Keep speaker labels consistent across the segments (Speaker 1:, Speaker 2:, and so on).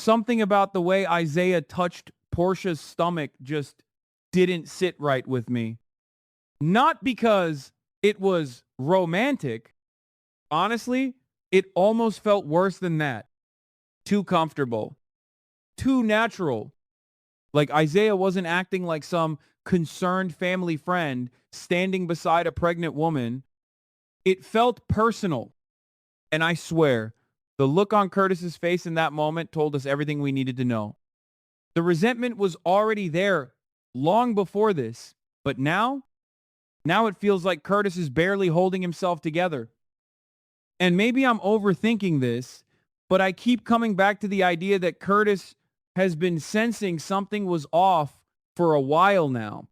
Speaker 1: something about the way Isaiah touched Portia's stomach just didn't sit right with me. Not because it was romantic. Honestly, it almost felt worse than that. Too comfortable. Too natural. Like Isaiah wasn't acting like some concerned family friend standing beside a pregnant woman. It felt personal. And I swear, the look on Curtis's face in that moment told us everything we needed to know. The resentment was already there long before this, but now it feels like Curtis is barely holding himself together. And maybe I'm overthinking this, but I keep coming back to the idea that Curtis has been sensing something was off for a while now.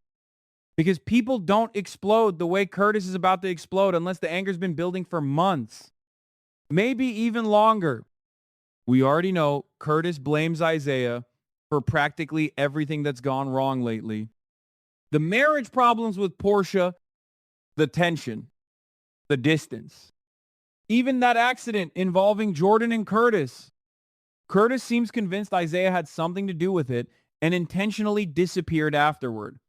Speaker 1: Because people don't explode the way Curtis is about to explode unless the anger's been building for months. Maybe even longer. We already know Curtis blames Isaiah for practically everything that's gone wrong lately. The marriage problems with Portia, the tension, the distance. Even that accident involving Jordan and Curtis. Curtis seems convinced Isaiah had something to do with it and intentionally disappeared afterward.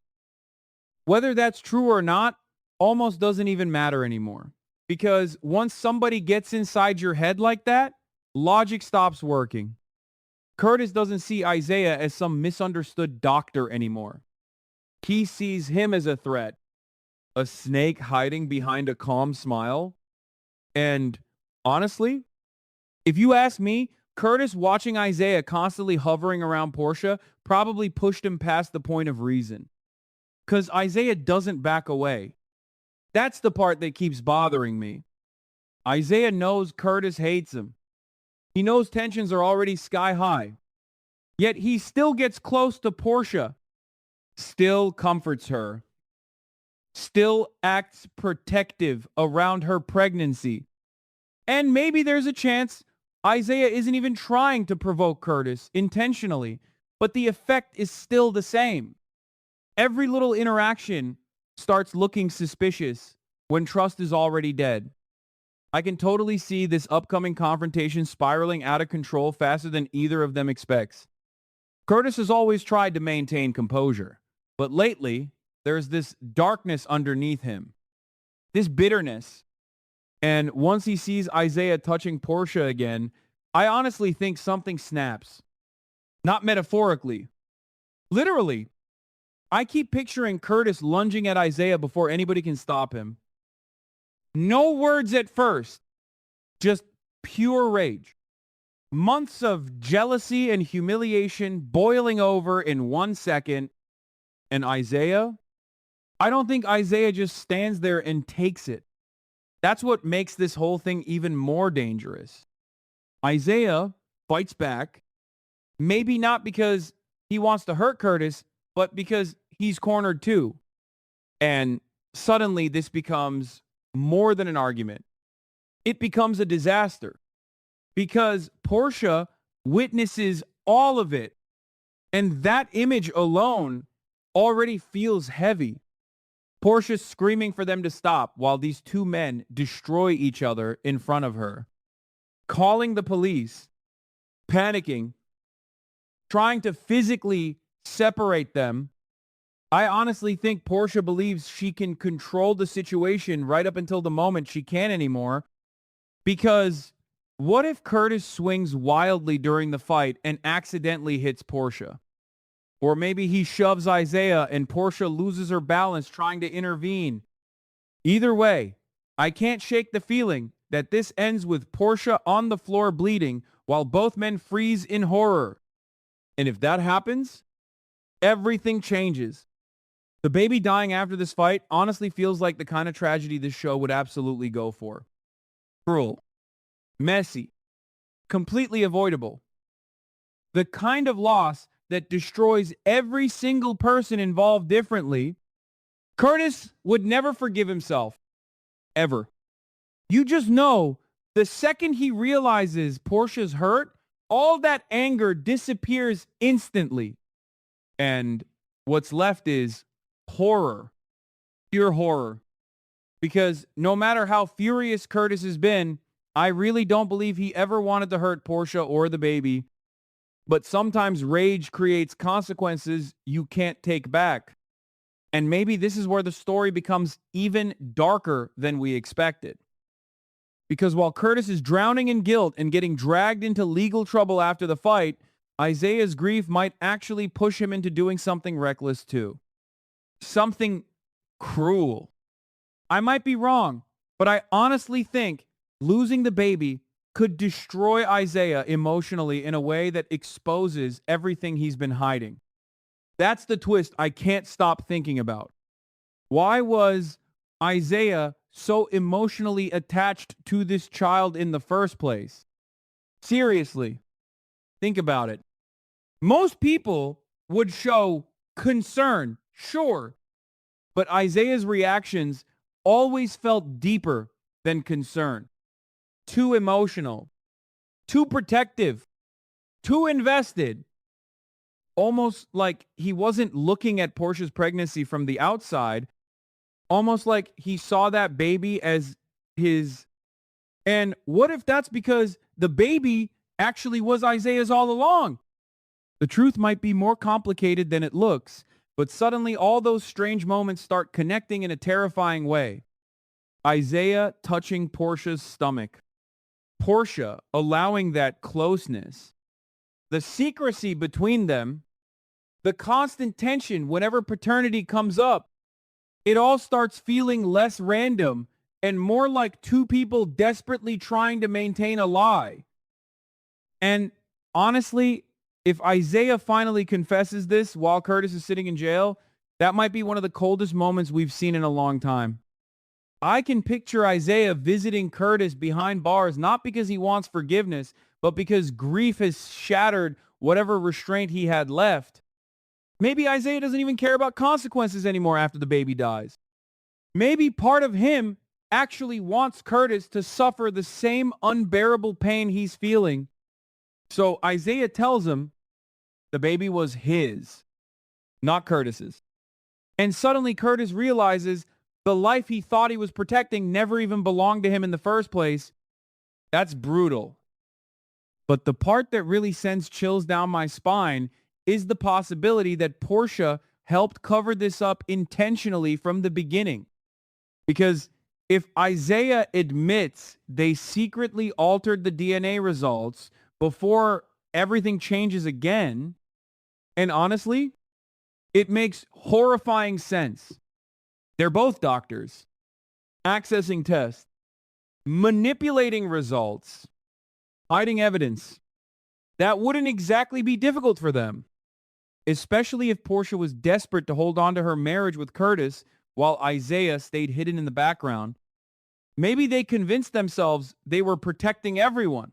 Speaker 1: Whether that's true or not almost doesn't even matter anymore. Because once somebody gets inside your head like that, logic stops working. Curtis doesn't see Isaiah as some misunderstood doctor anymore. He sees him as a threat, a snake hiding behind a calm smile. And honestly, if you ask me, Curtis watching Isaiah constantly hovering around Portia probably pushed him past the point of reason. Because Isaiah doesn't back away. That's the part that keeps bothering me. Isaiah knows Curtis hates him. He knows tensions are already sky high. Yet he still gets close to Portia. Still comforts her. Still acts protective around her pregnancy. And maybe there's a chance Isaiah isn't even trying to provoke Curtis intentionally, but the effect is still the same. Every little interaction starts looking suspicious when trust is already dead. I can totally see this upcoming confrontation spiraling out of control faster than either of them expects. Curtis has always tried to maintain composure, but lately, there's this darkness underneath him, this bitterness. And once he sees Isaiah touching Portia again, I honestly think something snaps. Not metaphorically. Literally. I keep picturing Curtis lunging at Isaiah before anybody can stop him. No words at first. Just pure rage. Months of jealousy and humiliation boiling over in 1 second. And Isaiah? I don't think Isaiah just stands there and takes it. That's what makes this whole thing even more dangerous. Isaiah fights back, maybe not because he wants to hurt Curtis, but because he's cornered too. And suddenly this becomes more than an argument. It becomes a disaster because Portia witnesses all of it. And that image alone already feels heavy. Portia screaming for them to stop while these two men destroy each other in front of her. Calling the police, panicking, trying to physically separate them. I honestly think Portia believes she can control the situation right up until the moment she can't anymore. Because what if Curtis swings wildly during the fight and accidentally hits Portia? Or maybe he shoves Isaiah and Portia loses her balance trying to intervene. Either way, I can't shake the feeling that this ends with Portia on the floor bleeding while both men freeze in horror. And if that happens, everything changes. The baby dying after this fight honestly feels like the kind of tragedy this show would absolutely go for. Cruel, messy, completely avoidable. The kind of loss that destroys every single person involved differently. Curtis would never forgive himself. Ever. You just know the second he realizes Portia's hurt, all that anger disappears instantly. And what's left is horror. Pure horror. Because no matter how furious Curtis has been, I really don't believe he ever wanted to hurt Portia or the baby. But sometimes rage creates consequences you can't take back. And maybe this is where the story becomes even darker than we expected. Because while Curtis is drowning in guilt and getting dragged into legal trouble after the fight, Isaiah's grief might actually push him into doing something reckless too. Something cruel. I might be wrong, but I honestly think losing the baby could destroy Isaiah emotionally in a way that exposes everything he's been hiding. That's the twist I can't stop thinking about. Why was Isaiah so emotionally attached to this child in the first place? Seriously, think about it. Most people would show concern, sure, but Isaiah's reactions always felt deeper than concern. Too emotional, too protective, too invested. Almost like he wasn't looking at Portia's pregnancy from the outside, almost like he saw that baby as his. And what if that's because the baby actually was Isaiah's all along? The truth might be more complicated than it looks, but suddenly all those strange moments start connecting in a terrifying way. Isaiah touching Portia's stomach. Portia allowing that closeness. The secrecy between them. The constant tension whenever paternity comes up. It all starts feeling less random and more like two people desperately trying to maintain a lie. And honestly, if Isaiah finally confesses this while Curtis is sitting in jail, that might be one of the coldest moments we've seen in a long time. I can picture Isaiah visiting Curtis behind bars, not because he wants forgiveness, but because grief has shattered whatever restraint he had left. Maybe Isaiah doesn't even care about consequences anymore after the baby dies. Maybe part of him actually wants Curtis to suffer the same unbearable pain he's feeling. So Isaiah tells him the baby was his, not Curtis's. And suddenly Curtis realizes the life he thought he was protecting never even belonged to him in the first place. That's brutal. But the part that really sends chills down my spine is the possibility that Portia helped cover this up intentionally from the beginning. Because if Isaiah admits they secretly altered the DNA results before everything changes again, and honestly, it makes horrifying sense. They're both doctors, accessing tests, manipulating results, hiding evidence. That wouldn't exactly be difficult for them, especially if Portia was desperate to hold on to her marriage with Curtis while Isaiah stayed hidden in the background. Maybe they convinced themselves they were protecting everyone.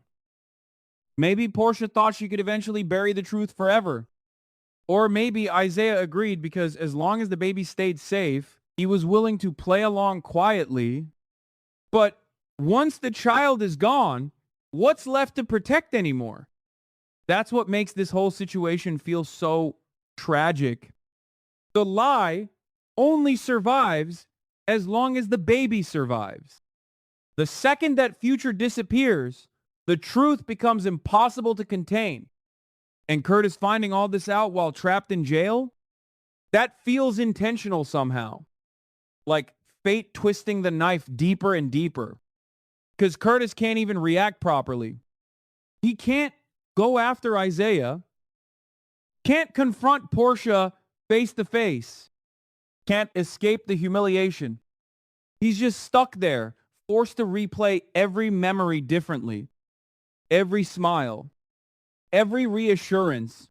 Speaker 1: Maybe Portia thought she could eventually bury the truth forever. Or maybe Isaiah agreed because as long as the baby stayed safe, he was willing to play along quietly. But once the child is gone, what's left to protect anymore? That's what makes this whole situation feel so tragic. The lie only survives as long as the baby survives. The second that future disappears, the truth becomes impossible to contain. And Curtis finding all this out while trapped in jail, that feels intentional somehow. Like fate twisting the knife deeper and deeper. Because Curtis can't even react properly. He can't go after Isaiah, can't confront Portia face to face, can't escape the humiliation. He's just stuck there, forced to replay every memory differently, every smile, every reassurance,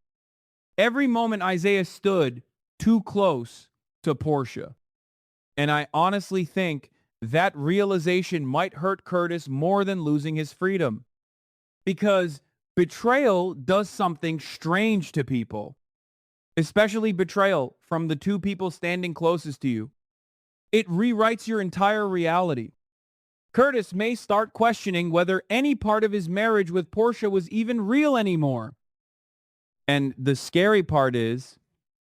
Speaker 1: every moment Isaiah stood too close to Portia. And I honestly think that realization might hurt Curtis more than losing his freedom. Because betrayal does something strange to people, especially betrayal from the two people standing closest to you. It rewrites your entire reality. Curtis may start questioning whether any part of his marriage with Portia was even real anymore. And the scary part is,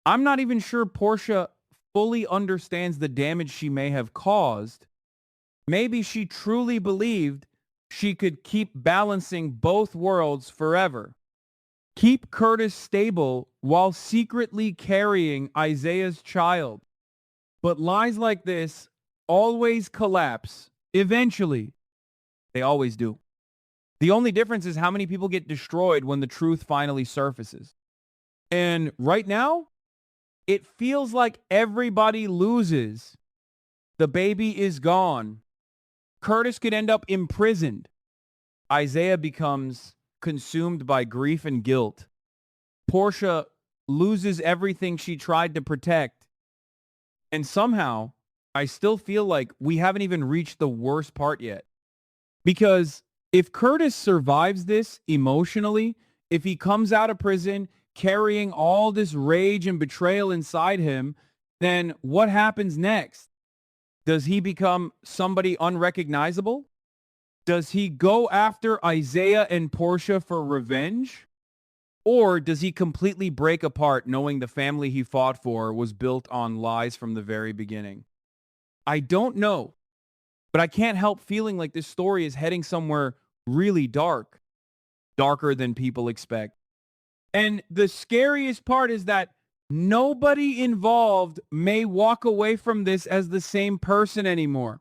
Speaker 1: I'm not even sure Portia fully understands the damage she may have caused. Maybe she truly believed she could keep balancing both worlds forever. keep Curtis stable while secretly carrying Isaiah's child. But lies like this always collapse. Eventually. They always do. The only difference is how many people get destroyed when the truth finally surfaces. And right now, it feels like everybody loses. The baby is gone. Curtis could end up imprisoned. Isaiah becomes consumed by grief and guilt. Portia loses everything she tried to protect. And somehow, I still feel like we haven't even reached the worst part yet. Because if Curtis survives this emotionally, if he comes out of prison carrying all this rage and betrayal inside him, then what happens next? Does he become somebody unrecognizable? Does he go after Isaiah and Portia for revenge? Or does he completely break apart knowing the family he fought for was built on lies from the very beginning? I don't know, but I can't help feeling like this story is heading somewhere really dark, darker than people expect. And the scariest part is that nobody involved may walk away from this as the same person anymore.